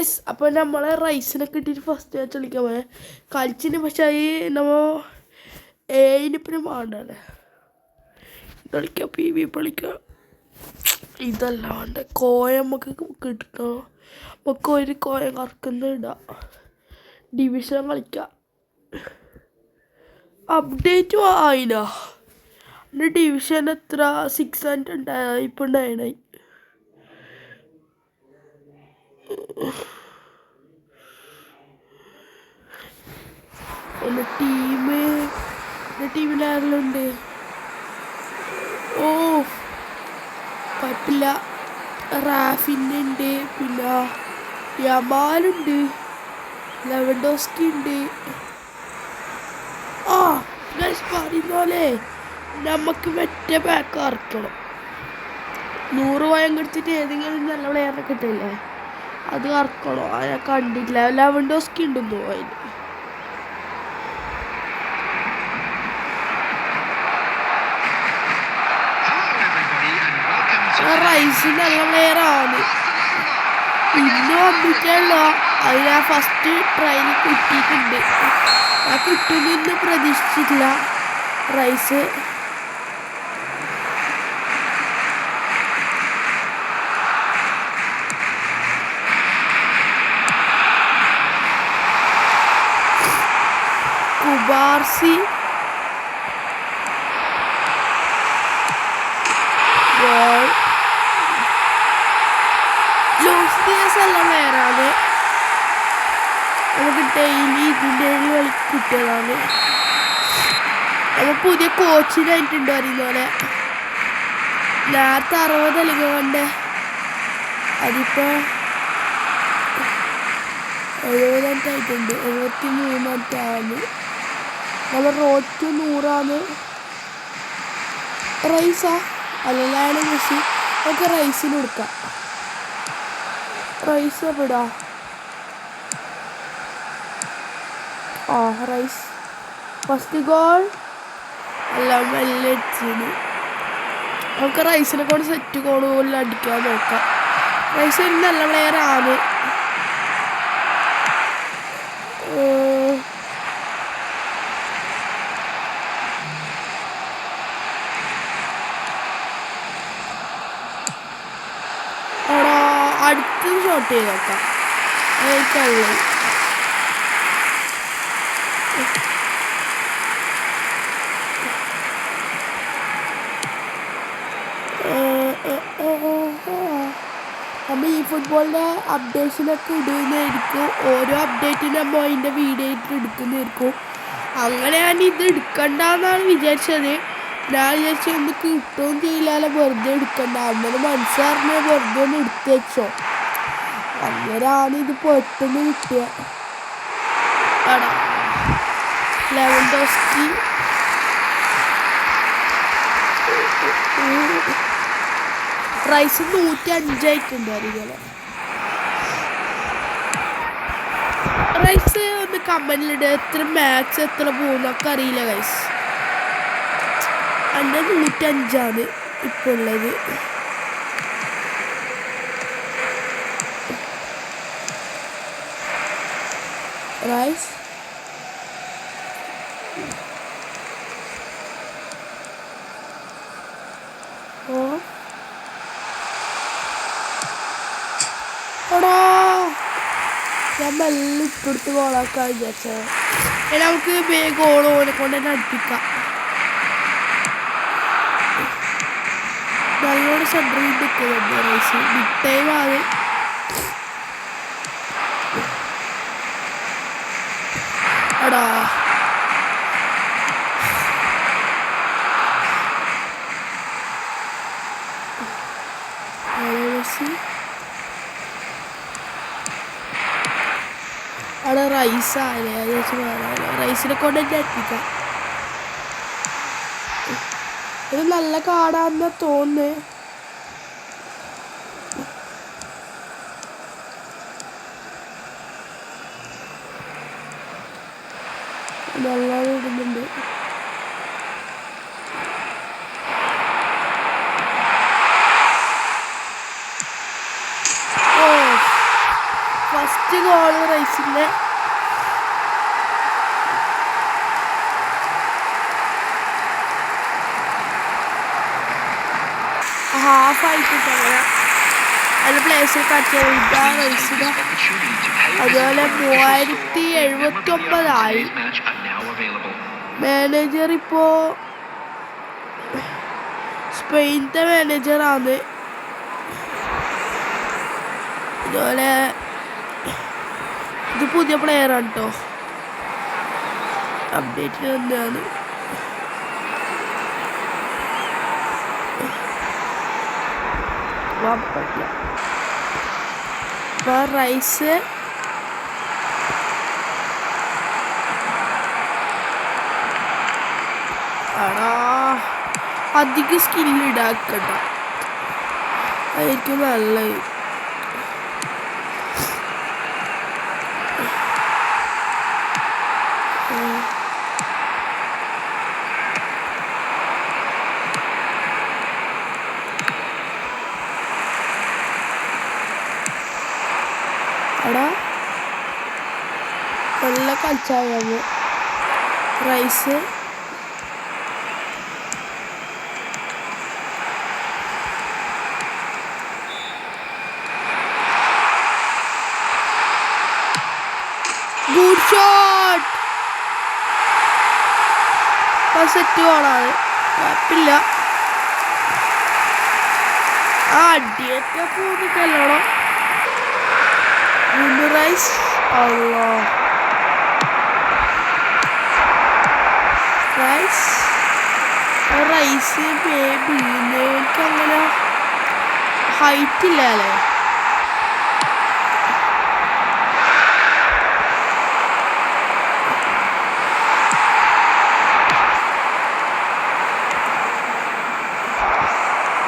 Guys അപ്പോൾ നമ്മൾ റൈസിനൊക്കെ ഇട്ടിട്ട് ഫസ്റ്റ് മാച്ച് കളിക്കാൻ പോയത് കളിച്ചിന്. പക്ഷേ ഈ നമ്മൾ ഏഴിനിപ്പിനും വേണ്ടല്ലേ കളിക്കാം, PvP കളിക്കാം. ഇതല്ല വേണ്ട, കോയ നമുക്ക് കിട്ടണം. നമുക്ക് ഒരു കോയ കറക്കുന്ന ഇടാം, ഡിവിഷൻ കളിക്കാം. അപ്ഡേറ്റ് ആയില്ല, ഡിവിഷൻ എത്ര 600 ഉണ്ടായി, ഇപ്പം 9 ആയി. ടീമിൽ ആരെല്ലാം? ഓ കുഴപ്പമില്ല, റാഫിനുണ്ട്, പിന്നെ യമാലുണ്ട്, ലെവൻഡോസ്കി ഉണ്ട്. ആ ഗൈസ് പറയുന്ന പോലെ നമുക്ക് മറ്റേ ബാക്ക് ഇറക്കണം. 100 വയം കൊടുത്തിട്ട് ഏതെങ്കിലും നല്ല പ്ലെയറിനെ കിട്ടില്ലേ, അത് ഇറക്കണോ? ഞാൻ കണ്ടില്ല. ലെവൻഡോസ്കി ഉണ്ടെന്നോ അതിന്. റൈസ് നല്ല പ്ലെയറാണ്, ഇന്ന് വന്നിട്ടുള്ള അതിന് ആ ഫസ്റ്റ് ട്രയൽ കിട്ടിയിട്ടുണ്ട്. ആ കിട്ടുന്നൊന്നും പ്രതീക്ഷിച്ചിട്ടില്ല റൈസ്. കുബാർസി നല്ല പ്ലെയറാണ്, നമുക്ക് ഡെയിലി ഇതിൻ്റെ കളി കിട്ടിയതാണ്. നമ്മൾ പുതിയ കോച്ചിനായിട്ടുണ്ട് അറിയുന്ന പോലെ. നേരത്തെ 60 അല്ലെങ്കിൽ കൊണ്ട് അതിപ്പോൾ 70 73 നമ്മൾ റോഡ് ടു 100 റൈസാ അല്ലാണ്ട് മെസ്സി. നമുക്ക് റൈസിന് കൊടുക്കാം, റൈസ് എവിടാ? ആ റൈസ് ഫസ്റ്റ് ഗോൾ എല്ലാം മെല്ലെ അടിച്ചിന്. നമുക്ക് റൈസിനെ കൊണ്ട് സെറ്റ് ഗോൾ പോലും അടിക്കാൻ നോക്കാം. റൈസ് ഒരു നല്ല പ്ലെയറാണ്. അടുത്ത് ഷോട്ട് ചെയ്ത് നോക്കാം. കഴിയും നമ്മൾ ഈ ഫുട്ബോളിൻ്റെ അപ്ഡേഷനൊക്കെ ഇടുന്നതായിരിക്കും. ഓരോ അപ്ഡേറ്റിന് നമ്മൾ അതിൻ്റെ വീഡിയോ ആയിട്ട് എടുക്കുന്നതായിരിക്കും. അങ്ങനെ ഞാൻ ഇത് എടുക്കണ്ടെന്നാണ് വിചാരിച്ചത്. ഞാൻ വിചാരിച്ചു ഒന്ന് കിട്ടുകയും ചെയ്യില്ലാലോ, വെറുതെ എടുക്കണ്ട. അമ്മ മനസ്സറിഞ്ഞ് വെറുതെ ഒന്ന് എടുത്ത് വെച്ചോ. അങ്ങനെയാണ് ഇത് പെട്ടെന്ന് കിട്ടിയ. ലെവൻഡോസ്കി റൈസ് 105 ആയിട്ടുണ്ട് അറിയില്ല. റൈസ് ഒന്ന് കമന്റിലിടുക, എത്ര മാച്ച് എത്ര പോകുന്നൊക്കെ അറിയില്ല ഗൈസ്. എൻ്റെ 105 ഇപ്പോൾ ഉള്ളത്. റൈസ് ഞാൻ മെല്ലെ ഇട്ടെടുത്ത് ഗോളാക്കാൻ വിചാരിച്ചത്. നമുക്ക് ഗോൾ ഓനെ കൊണ്ട് തന്നെ അടുപ്പിക്കാം. നല്ലോണം സെൻറ്ററിൽ നിൽക്കുന്നുണ്ട് റൈസ്. ബിഗ് ടൈമാണ്. എടാ അവിടെ റൈസാല്ലേ, അത് വെച്ച് പറയാനോ. റൈസിനെ കൊണ്ട് തന്നെ അടുപ്പിക്കാം. ഇത് നല്ല കാടാണെന്ന് തോന്നുന്നു. നല്ലോണം ഇടുന്നുണ്ട്. ഫസ്റ്റ് ഗോൾ റൈസിൻ്റെ. ഹാഫായിട്ട് പറയാം അതിൽ പ്ലേസിൽ കാട്ടിയ റൈസിന്. അതുപോലെ 3079 മാനേജർ ഇപ്പോൾ സ്പെയിനത്തെ മാനേജറാണ്. അതുപോലെ ഇത് പുതിയ പ്ലെയറാണ് കേട്ടോ, അപ്ഡേറ്റ് തന്നെയാണ്. റൈസ് ആടാ അധികം സ്കില്ല് ഇടാക്കണ്ട, അതായിരിക്കും നല്ലത്. എടാ നല്ല കളിച്ചാമോ റൈസ്. ഗുഡ് ഷോട്ട്, സെറ്റ് ഗോളാണ്, കുഴപ്പമില്ല. ആ അടിയൊക്കെ പോന്നിട്ടല്ലോ റൈസ്. റൈസ് ബേബി എനിക്ക് അങ്ങനെ ഹൈറ്റ് ഇല്ല അല്ലേ.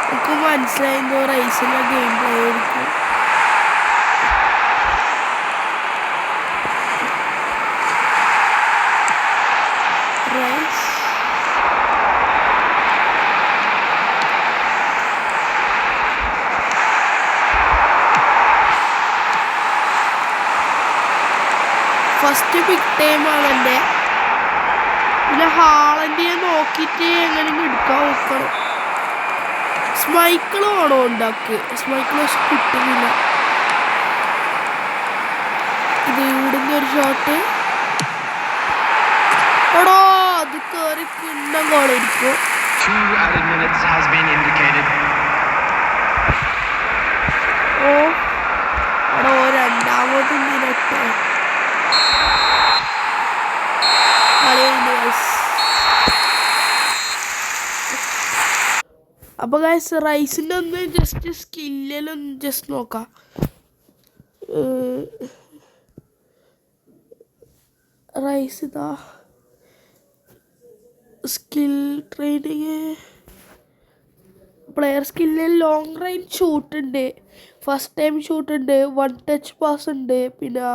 എനിക്ക് മനസ്സിലായിരുന്നു റൈസിൻ്റെ ഗെയിം പ്ലേ ആയിരിക്കും. ഫസ്റ്റ് ബിഗ് ടൈമാണ് എൻ്റെ. പിന്നെ ഹാളൻഡിനെ നോക്കിയിട്ട് എങ്ങനെയെങ്കിലും എടുക്കാൻ നോക്കണം. സ്മൈക്കിൾ വേണോ ഉണ്ടാക്ക്, സ്മൈക്കിൾ കിട്ടുന്നില്ല. ഇത് ഇവിടുന്ന് ഒരു ഷോട്ട് എടോ, അത് കയറി കിണ്ണം ഗോളായിരിക്കും. ഓ എടോ രണ്ടാമത് മിനിറ്റ്. അപ്പോൾ ഗൈസ് റൈസിൻ്റെ ഒന്ന് ജസ്റ്റ് സ്കില്ലിലൊന്ന് ജസ്റ്റ് നോക്കാം. റൈസ് ഇതാ സ്കിൽ ട്രെയിനിങ്, പ്ലെയർ സ്കില്ലിൽ ലോങ് റേഞ്ച് ഷൂട്ട് ഉണ്ട്, ഫസ്റ്റ് ടൈം ഷൂട്ട് ഉണ്ട്, വൺ ടച്ച് പാസ് ഉണ്ട്, പിന്നെ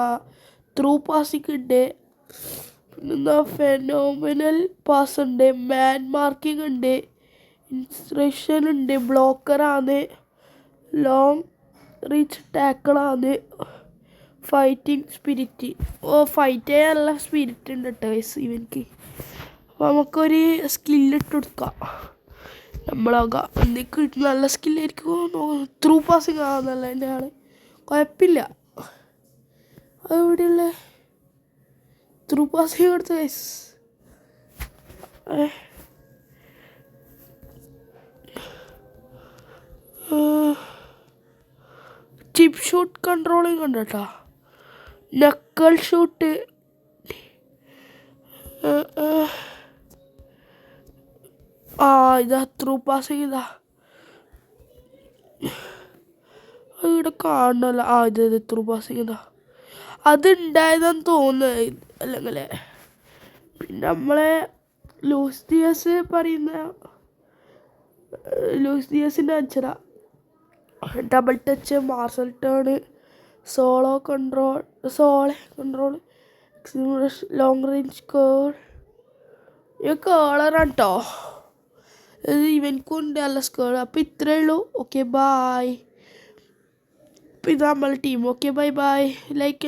ത്രൂ പാസിങ് ഉണ്ട്, പിന്നെ ഫെനോമിനൽ പാസ് ഉണ്ട്, മാൻ മാർക്കിംഗ് ഉണ്ട്, ഇൻസ്ട്രക്ഷൻ ഉണ്ട്, ബ്ലോക്കറാണ്, ലോങ് റീച്ച് ടാക്കിളാണ്, ഫൈറ്റിംഗ് സ്പിരിറ്റ്. ഓ ഫൈറ്റ് ചെയ്യാനുള്ള സ്പിരിറ്റ് ഉണ്ട് കേട്ടോ ഇവനിക്ക്. അപ്പോൾ നമുക്കൊരു സ്കില്ലിട്ട് കൊടുക്കാം. നമ്മളാകാം എന്തൊക്കെ നല്ല സ്കില്ലായിരിക്കും. ത്രൂ പാസിങ് ആവുന്നല്ല എൻ്റെ ആൾ, കുഴപ്പമില്ല. അതെവിടെയുള്ള ത്രൂ പാസിങ് കൊടുത്ത ഗൈസ്. ചിപ്പ് ഷൂട്ട് കൺട്രോളിങ് ഉണ്ട് കേട്ടോ, നക്കിൾ ഷൂട്ട്, ഇതാ ത്രൂ പാസിങ്. ഇതാ ഇവിടെ കാണണല്ലോ, ഇത് ത്രൂ പാസിങ്. ഇതാ അതുണ്ടായതെന്ന് തോന്നുന്നത് അല്ലെങ്കിൽ. പിന്നെ നമ്മളെ ലൂസ് ദിയസ് പറയുന്ന ലൂസ് ദിയസിൻ്റെ അഞ്ചര double touch, Marseille turn, solo control, long range curl. ഈ കേളറാണ് കേട്ടോ, ഇത് ഇവൻക്കും ഉണ്ട് നല്ല സ്കേൾ. അപ്പോൾ ഇത്രയേ ഉള്ളൂ. Okay bye. അപ്പോൾ ഇത് നമ്മളെ team. Okay bye bye. Like